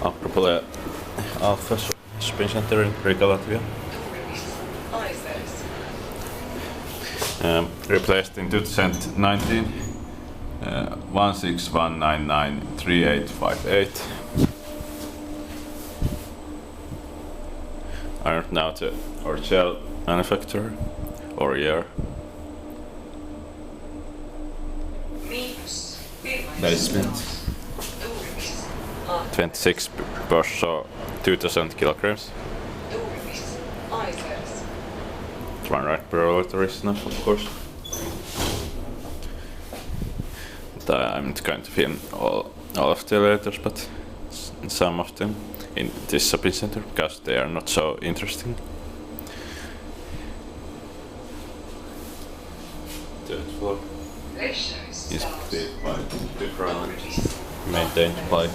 Akropole Alfa shopping center in Riga, Latvia. Replaced in 2019 161993858. Are now the original manufacturer or year. Placement 26 so 2000 kilograms. 1 right per liter is enough, of course. But I'm not going to film all of the letters, but some of them in this shopping center because they are not so interesting. Third floor is built by different, maintained by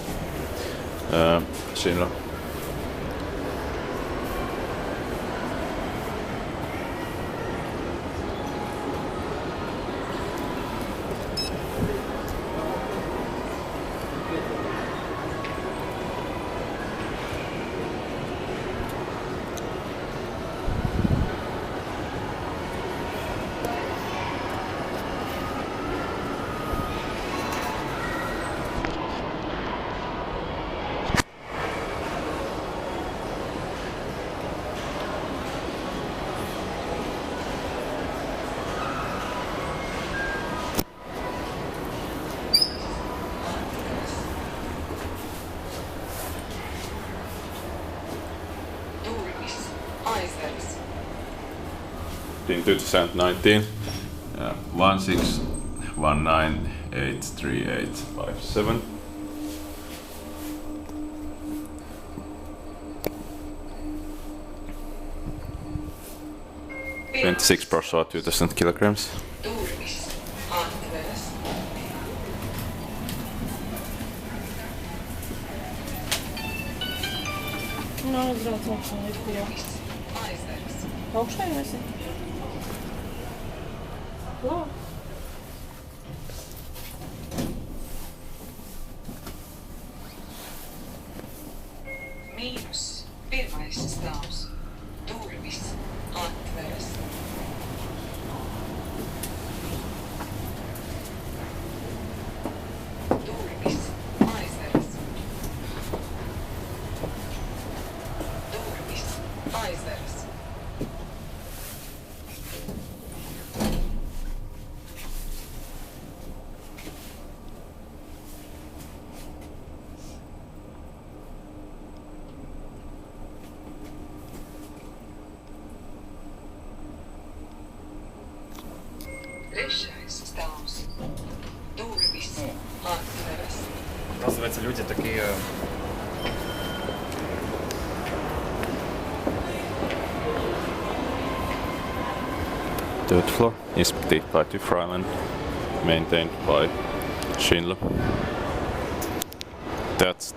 Schindler. In 2019, 161983857. Twenty-six per 2000 kilograms. No, aizbrauc augšā, jau. Augšā jau esi? Labi. Miinus pirmais stāvs. Durvis atveras. Durvis aizveras. Durvis aizveras. Трещais stāvs. Durvis atveras. Оказывается, люди такие... Third floor is built by different, maintained by Schindler. That's